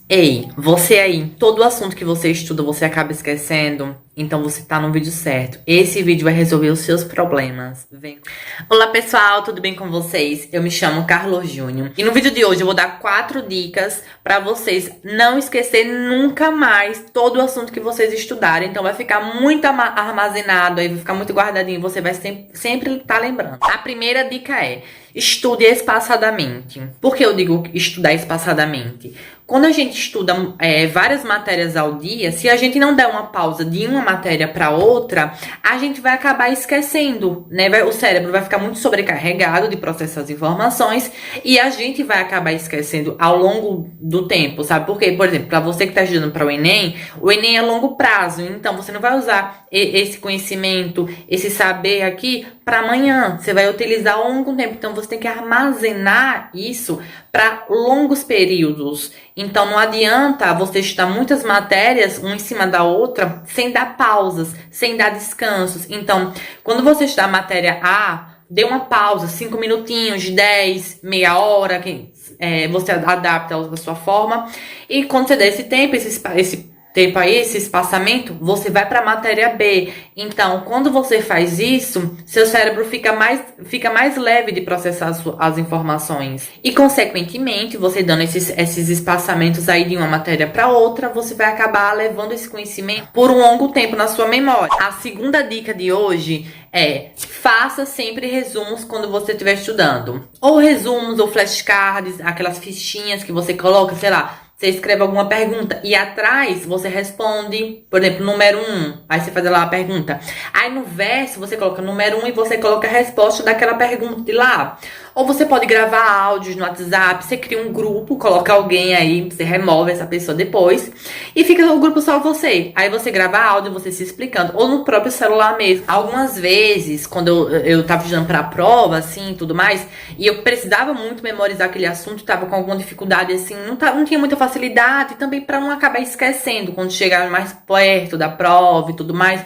Ei, você aí, todo assunto que você estuda você acaba esquecendo, então você tá no vídeo certo. Esse vídeo vai resolver os seus problemas. Vem. Olá pessoal, tudo bem com vocês? Eu me chamo Carlos Júnior e no vídeo de hoje eu vou dar 4 dicas pra vocês não esquecer nunca mais todo o assunto que vocês estudarem. Então vai ficar muito armazenado aí, vai ficar muito guardadinho, você vai sempre estar lembrando. A primeira dica é: estude espaçadamente. Por que eu digo estudar espaçadamente? Quando a gente estuda várias matérias ao dia, se a gente não der uma pausa de uma matéria para outra, a gente vai acabar esquecendo, né? O cérebro vai ficar muito sobrecarregado de processar as informações e a gente vai acabar esquecendo ao longo do tempo, sabe? Porque, por exemplo, para você que está estudando para o Enem é longo prazo, então você não vai usar esse conhecimento, esse saber aqui para amanhã. Você vai utilizar ao longo tempo, então você tem que armazenar isso para longos períodos. Então não adianta você estudar muitas matérias, uma em cima da outra, sem dar pausas, sem dar descansos. Então, quando você estudar a matéria A, dê uma pausa, 5 minutinhos, 10, meia hora, você adapta da sua forma. E quando você der esse tempo, esse tempo aí, esse espaçamento, você vai para a matéria B. Então, quando você faz isso, seu cérebro fica mais leve de processar as informações. E, consequentemente, você dando esses espaçamentos aí de uma matéria para outra, você vai acabar levando esse conhecimento por um longo tempo na sua memória. A segunda dica de hoje é: faça sempre resumos quando você estiver estudando. Ou resumos, ou flashcards, aquelas fichinhas que você coloca, sei lá, você escreve alguma pergunta e atrás você responde, por exemplo, número 1. Aí você faz lá a pergunta. Aí no verso você coloca número 1 e você coloca a resposta daquela pergunta de lá. Ou você pode gravar áudios no WhatsApp, você cria um grupo, coloca alguém aí, você remove essa pessoa depois e fica o grupo só você. Aí você grava áudio, você se explicando, ou no próprio celular mesmo. Algumas vezes, quando eu tava estudando pra prova, assim, e tudo mais, e eu precisava muito memorizar aquele assunto, tava com alguma dificuldade, assim, não tinha muita facilidade, e também pra não acabar esquecendo quando chegava mais perto da prova e tudo mais,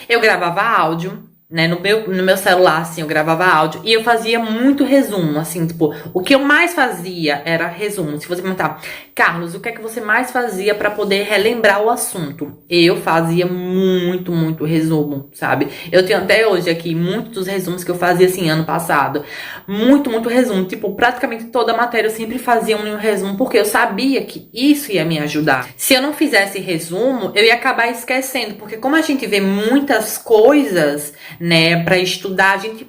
eu gravava áudio, né, no meu celular, assim, eu gravava áudio e eu fazia muito resumo, assim, tipo, o que eu mais fazia era resumo. Se você perguntar, Carlos, o que é que você mais fazia pra poder relembrar o assunto? Eu fazia muito resumo, sabe? Eu tenho até hoje aqui muitos dos resumos que eu fazia, assim, ano passado. Muito resumo. Tipo, praticamente toda a matéria eu sempre fazia um resumo, porque eu sabia que isso ia me ajudar. Se eu não fizesse resumo, eu ia acabar esquecendo, porque como a gente vê muitas coisas, né, para estudar, a gente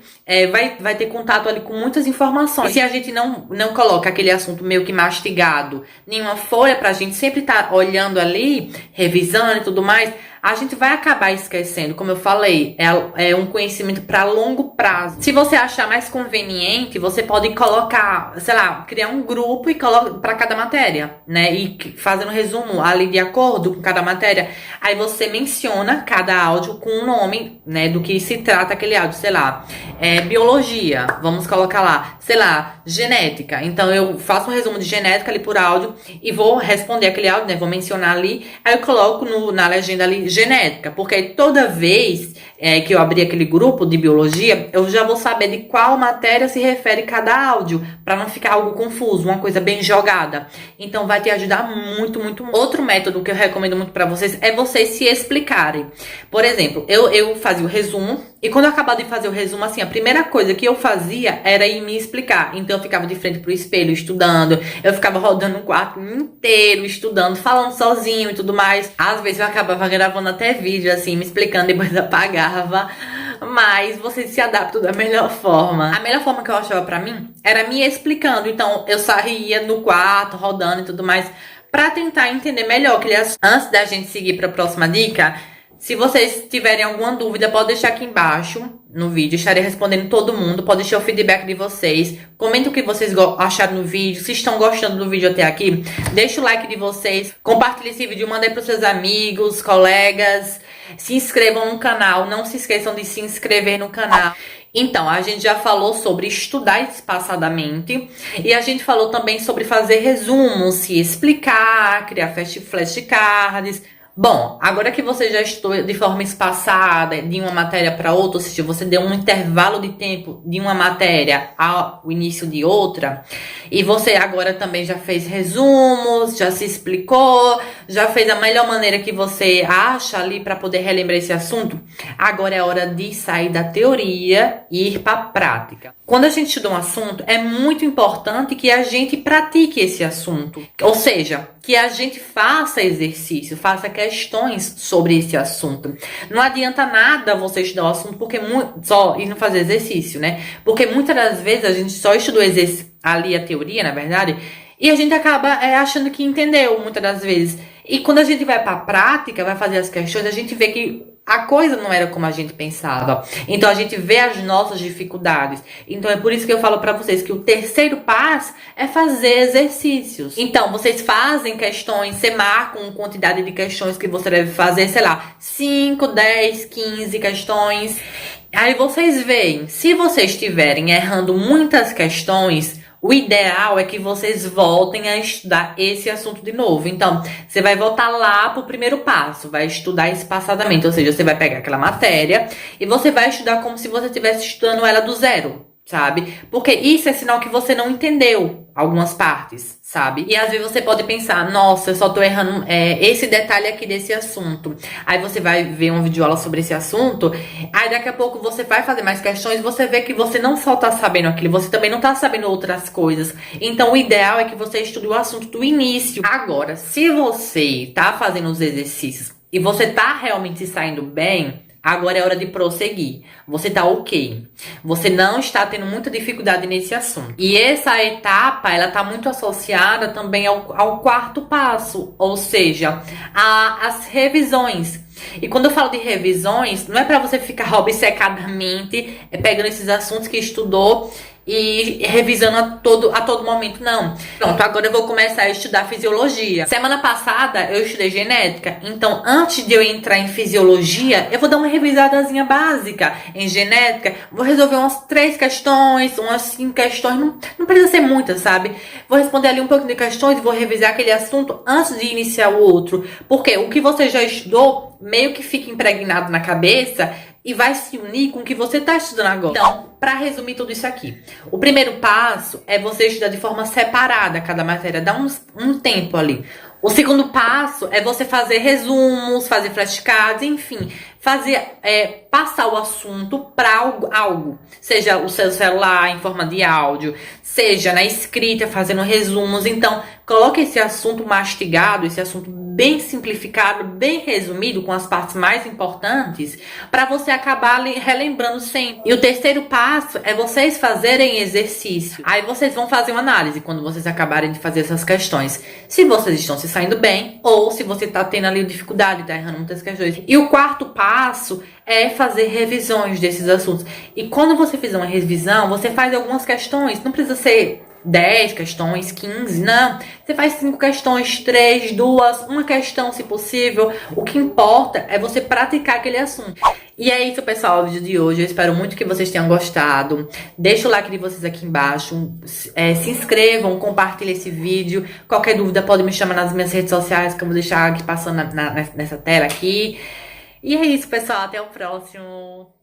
vai ter contato ali com muitas informações. E se a gente não coloca aquele assunto meio que mastigado, nenhuma folha pra gente sempre estar olhando ali, revisando e tudo mais, a gente vai acabar esquecendo. Como eu falei, é um conhecimento para longo prazo. Se você achar mais conveniente, você pode colocar, sei lá, criar um grupo e coloca para cada matéria, né? E fazendo resumo ali de acordo com cada matéria. Aí você menciona cada áudio com o nome, né, do que se trata aquele áudio, sei lá, biologia, vamos colocar lá, sei lá, genética. Então eu faço um resumo de genética ali por áudio e vou responder aquele áudio, né? Vou mencionar ali, aí eu coloco na legenda ali genética, porque toda vez que eu abrir aquele grupo de biologia, eu já vou saber de qual matéria se refere cada áudio, para não ficar algo confuso, uma coisa bem jogada. Então vai te ajudar muito. Outro método que eu recomendo muito para vocês é vocês se explicarem. Por exemplo, eu fazia o resumo e quando eu acabava de fazer o resumo, assim, a primeira coisa que eu fazia era ir me explicar. Então eu ficava de frente pro espelho estudando, eu ficava rodando o quarto inteiro estudando, falando sozinho e tudo mais. Às vezes eu acabava gravando até vídeo, assim, me explicando, depois apagava. Mas vocês se adaptam da melhor forma. A melhor forma que eu achava pra mim era me explicando. Então eu saía no quarto, rodando e tudo mais, pra tentar entender melhor. Antes da gente seguir pra próxima dica, se vocês tiverem alguma dúvida, pode deixar aqui embaixo no vídeo. Estarei respondendo todo mundo. Pode deixar o feedback de vocês. Comenta o que vocês acharam no vídeo. Se estão gostando do vídeo até aqui, deixa o like de vocês. Compartilhe esse vídeo, manda aí pros seus amigos, colegas. Se inscrevam no canal. Não se esqueçam de se inscrever no canal. Então, a gente já falou sobre estudar espaçadamente e a gente falou também sobre fazer resumos, se explicar, criar flashcards. Bom, agora que você já estudou de forma espaçada de uma matéria para outra, ou seja, você deu um intervalo de tempo de uma matéria ao início de outra, e você agora também já fez resumos, já se explicou, já fez a melhor maneira que você acha ali para poder relembrar esse assunto, agora é hora de sair da teoria e ir para a prática. Quando a gente estuda um assunto, é muito importante que a gente pratique esse assunto, ou seja, que a gente faça exercício, faça questões sobre esse assunto. Não adianta nada você estudar o assunto porque só e não fazer exercício, né? Porque muitas das vezes a gente só estudou ali a teoria, na verdade, e a gente acaba achando que entendeu muitas das vezes. E quando a gente vai para a prática, vai fazer as questões, a gente vê que a coisa não era como a gente pensava. Então a gente vê as nossas dificuldades. Então é por isso que eu falo pra vocês que o terceiro passo é fazer exercícios. Então vocês fazem questões, você marca uma quantidade de questões que você deve fazer, sei lá, 5, 10, 15 questões. Aí vocês veem, se vocês estiverem errando muitas questões, o ideal é que vocês voltem a estudar esse assunto de novo. Então, você vai voltar lá pro primeiro passo, vai estudar espaçadamente. Ou seja, você vai pegar aquela matéria e você vai estudar como se você estivesse estudando ela do zero, sabe? Porque isso é sinal que você não entendeu algumas partes, sabe? E às vezes você pode pensar, nossa, eu só tô errando esse detalhe aqui desse assunto. Aí você vai ver uma videoaula sobre esse assunto, aí daqui a pouco você vai fazer mais questões, você vê que você não só tá sabendo aquilo, você também não tá sabendo outras coisas. Então o ideal é que você estude o assunto do início. Agora, se você tá fazendo os exercícios e você tá realmente saindo bem, agora é hora de prosseguir. Você tá ok. Você não está tendo muita dificuldade nesse assunto. E essa etapa, ela tá muito associada também ao quarto passo, ou seja, as revisões. E quando eu falo de revisões, não é para você ficar obcecadamente pegando esses assuntos que estudou e revisando a todo momento, não. Pronto, agora eu vou começar a estudar fisiologia. Semana passada eu estudei genética, então antes de eu entrar em fisiologia, eu vou dar uma revisadazinha básica em genética, vou resolver umas 3 questões, umas 5 questões, não precisa ser muitas, sabe? Vou responder ali um pouquinho de questões e vou revisar aquele assunto antes de iniciar o outro, porque o que você já estudou meio que fica impregnado na cabeça e vai se unir com o que você está estudando agora. Então, para resumir tudo isso aqui, o primeiro passo é você estudar de forma separada cada matéria, dá um tempo ali. O segundo passo é você fazer resumos, fazer flashcards, enfim, passar o assunto para algo, seja o seu celular em forma de áudio, seja na escrita fazendo resumos. Então, coloque esse assunto mastigado, esse assunto bem simplificado, bem resumido, com as partes mais importantes, para você acabar relembrando sempre. E o terceiro passo é vocês fazerem exercício. Aí vocês vão fazer uma análise quando vocês acabarem de fazer essas questões. Se vocês estão se saindo bem, ou se você tá tendo ali dificuldade, tá errando muitas questões. E o quarto passo é fazer revisões desses assuntos. E quando você fizer uma revisão, você faz algumas questões, não precisa ser 10 questões, 15, não. Você faz 5 questões, 3, 2, uma questão se possível. O que importa é você praticar aquele assunto. E é isso, pessoal, o vídeo de hoje. Eu espero muito que vocês tenham gostado. Deixa o like de vocês aqui embaixo. Se inscrevam, compartilhem esse vídeo. Qualquer dúvida pode me chamar nas minhas redes sociais, que eu vou deixar aqui passando nessa tela aqui. E é isso, pessoal. Até o próximo.